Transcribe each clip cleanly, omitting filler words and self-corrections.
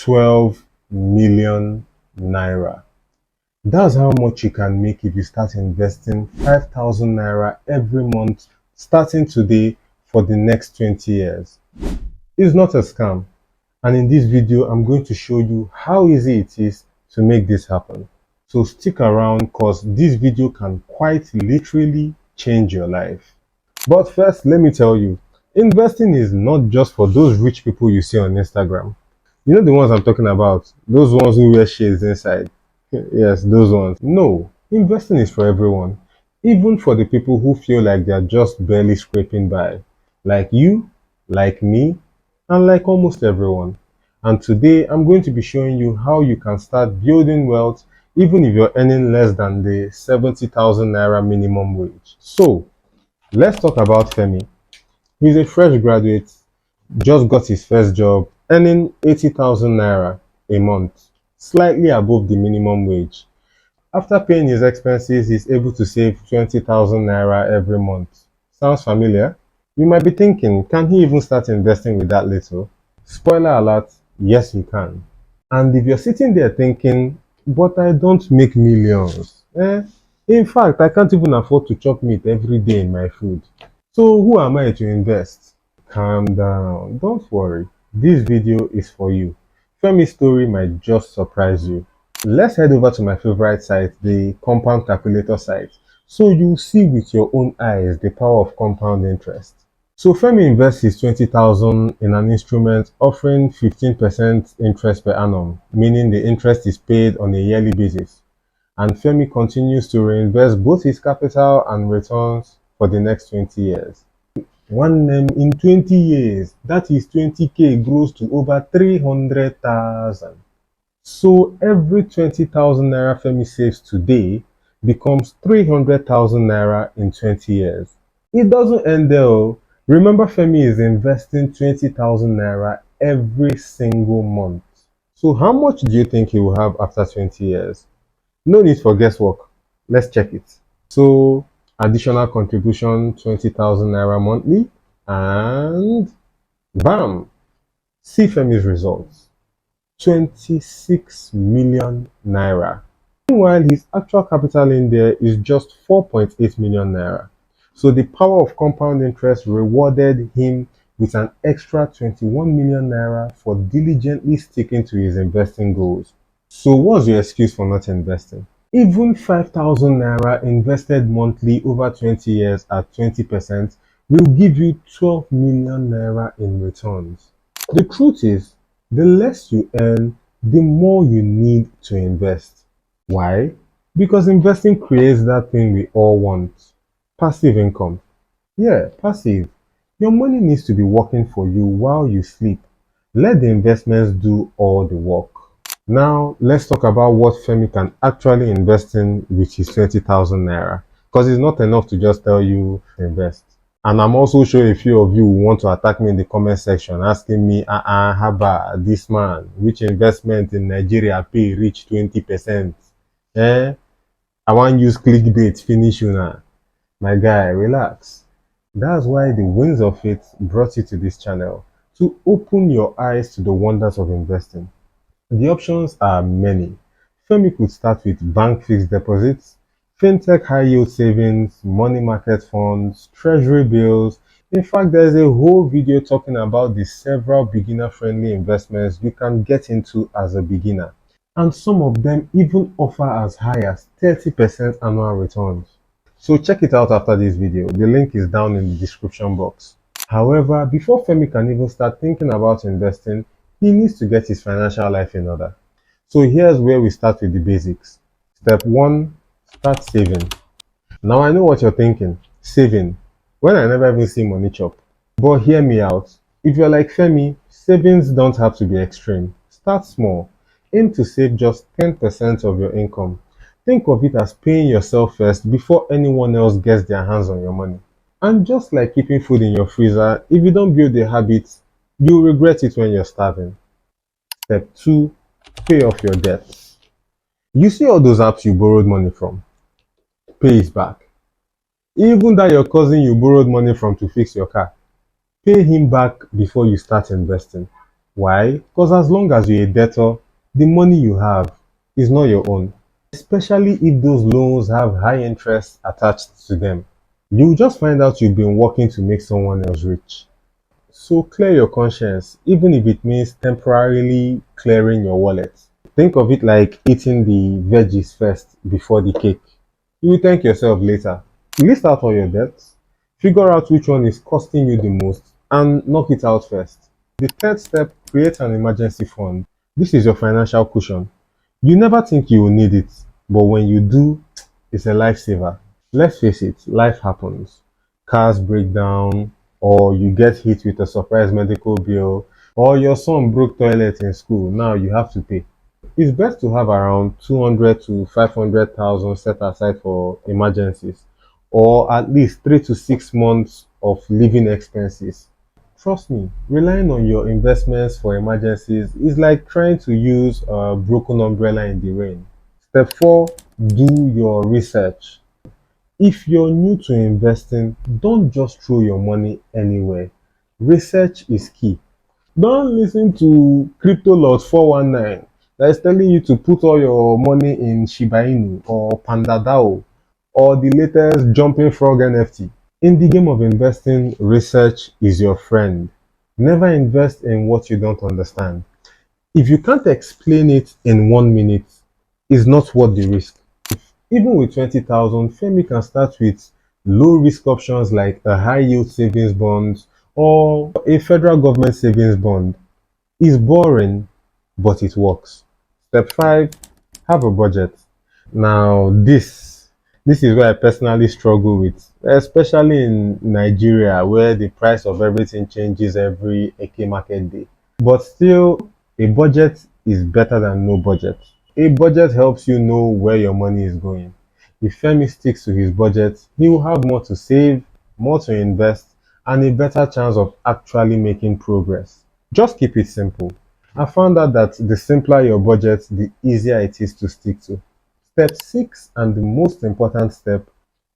12 million naira. That's how much you can make if you start investing 5,000 naira every month starting today for the next 20 years. It's not a scam. And in this video, I'm going to show you how easy it is to make this happen. So stick around because this video can quite literally change your life. But first, let me tell you, investing is not just for those rich people you see on Instagram. You know the ones I'm talking about? Those ones who wear shades inside. Yes, those ones. No, investing is for everyone. Even for the people who feel like they're just barely scraping by. Like you, like me, and like almost everyone. And today, I'm going to be showing you how you can start building wealth even if you're earning less than the 70,000 naira minimum wage. So, let's talk about Femi. He's a fresh graduate, just got his first job, earning 80,000 naira a month, slightly above the minimum wage. After paying his expenses, he's able to save 20,000 naira every month. Sounds familiar? You might be thinking, can he even start investing with that little? Spoiler alert, yes he can. And if you're sitting there thinking, but I don't make millions, in fact, I can't even afford to chop meat every day in my food. So who am I to invest? Calm down, don't worry. This video is for you. Femi's story might just surprise you. Let's head over to my favorite site, the compound calculator site, so you see with your own eyes the power of compound interest. So Femi invests his 20,000 in an instrument offering 15% interest per annum, meaning the interest is paid on a yearly basis. And Femi continues to reinvest both his capital and returns for the next 20 years. One name in 20 years, that is 20k grows to over 300,000. So every 20,000 naira Femi saves today becomes 300,000 naira in 20 years. It doesn't end there. Oh. Remember, Femi is investing 20,000 naira every single month. So how much do you think he will have after 20 years? No need for guesswork. Let's check it. So additional contribution 20,000 naira monthly and bam! See Femi's results. 26 million naira. Meanwhile, his actual capital in there is just 4.8 million naira. So the power of compound interest rewarded him with an extra 21 million naira for diligently sticking to his investing goals. So what's your excuse for not investing? Even 5,000 naira invested monthly over 20 years at 20% will give you 12 million naira in returns. The truth is, the less you earn, the more you need to invest. Why? Because investing creates that thing we all want. Passive income. Yeah, passive. Your money needs to be working for you while you sleep. Let the investments do all the work. Now, let's talk about what Femi can actually invest in with his 20,000 naira. Because it's not enough to just tell you invest. And I'm also sure a few of you want to attack me in the comment section asking me, Haba, this man, which investment in Nigeria pay reach 20%? Eh? I want use clickbait finish you now. My guy, relax. That's why the Winds of Faith brought you to this channel, to open your eyes to the wonders of investing. The options are many. Femi could start with bank fixed deposits, fintech high yield savings, money market funds, treasury bills. In fact, there's a whole video talking about the several beginner friendly investments you can get into as a beginner. And some of them even offer as high as 30% annual returns. So check it out after this video. The link is down in the description box. However, before Femi can even start thinking about investing, he needs to get his financial life in order. So here's where we start with the basics. Step 1, start saving. Now I know what you're thinking, saving, when I never even see money chop. But hear me out. If you're like Femi, savings don't have to be extreme. Start small. Aim to save just 10% of your income. Think of it as paying yourself first before anyone else gets their hands on your money. And just like keeping food in your freezer, if you don't build a habit, you'll regret it when you're starving. Step 2, pay off your debts. You see all those apps you borrowed money from? Pay it back. Even that your cousin you borrowed money from to fix your car, pay him back before you start investing. Why? Because as long as you're a debtor, the money you have is not your own, especially if those loans have high interest attached to them. You'll just find out you've been working to make someone else rich. So clear your conscience, even if it means temporarily clearing your wallet. Think of it like eating the veggies first before the cake. You will thank yourself later. List out all your debts, figure out which one is costing you the most, and knock it out first. The third step, create an emergency fund. This is your financial cushion. You never think you will need it, but when you do, it's a lifesaver. Let's face it, life happens. Cars break down, or you get hit with a surprise medical bill, or your son broke toilet in school. Now you have to pay. It's best to have around 200 to 500,000 set aside for emergencies, or at least 3 to 6 months of living expenses. Trust me, relying on your investments for emergencies is like trying to use a broken umbrella in the rain. Step 4, do your research. If you're new to investing, don't just throw your money anywhere. Research is key. Don't listen to crypto lord 419 that is telling you to put all your money in Shiba Inu or PandaDAO or the latest jumping frog NFT. In the game of investing, research is your friend. Never invest in what you don't understand. If you can't explain it in 1 minute, it's not worth the risk. Even with 20,000, Femi can start with low risk options like a high yield savings bond or a federal government savings bond. It's boring, but it works. Step 5, have a budget. Now, this is where I personally struggle with, especially in Nigeria, where the price of everything changes every Eke market day. But still, a budget is better than no budget. A budget helps you know where your money is going. If Femi sticks to his budget, he will have more to save, more to invest, and a better chance of actually making progress. Just keep it simple. I found out that the simpler your budget, the easier it is to stick to. Step 6, and the most important step,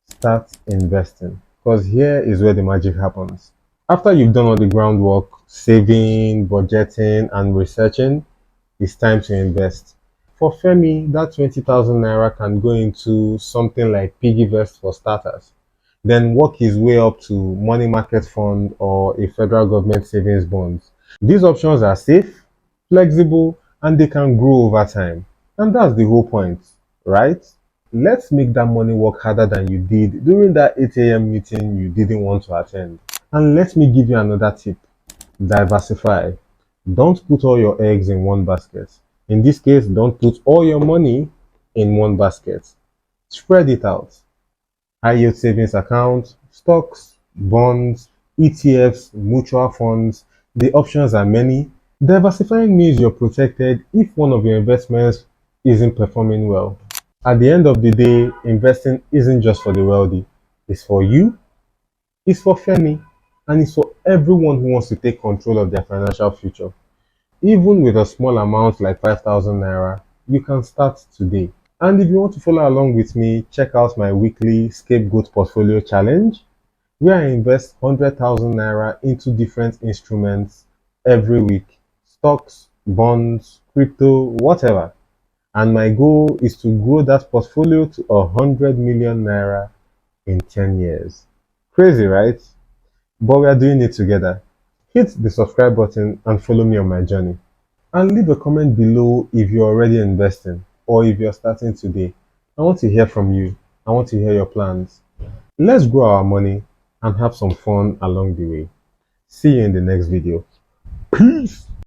start investing. Because here is where the magic happens. After you've done all the groundwork, saving, budgeting, and researching, it's time to invest. For Femi, that 20,000 naira can go into something like piggyvest for starters, then work his way up to money market fund or a federal government savings bond. These options are safe, flexible, and they can grow over time. And that's the whole point, right? Let's make that money work harder than you did during that 8 a.m. meeting you didn't want to attend. And let me give you another tip. Diversify. Don't put all your eggs in one basket. In this case, don't put all your money in one basket. Spread it out. High yield savings account, stocks, bonds, ETFs, mutual funds. The options are many. Diversifying means you're protected if one of your investments isn't performing well. At the end of the day, investing isn't just for the wealthy. It's for you, it's for Femi, and it's for everyone who wants to take control of their financial future. Even with a small amount like 5,000 naira, you can start today. And if you want to follow along with me, check out my weekly Scapegoat Portfolio Challenge, where I invest 100,000 naira into different instruments every week, stocks, bonds, crypto, whatever. And my goal is to grow that portfolio to 100 million naira in 10 years. Crazy, right? But we are doing it together. Hit the subscribe button and follow me on my journey. And leave a comment below if you're already investing or if you're starting today. I want to hear from you. I want to hear your plans. Let's grow our money and have some fun along the way. See you in the next video. Peace!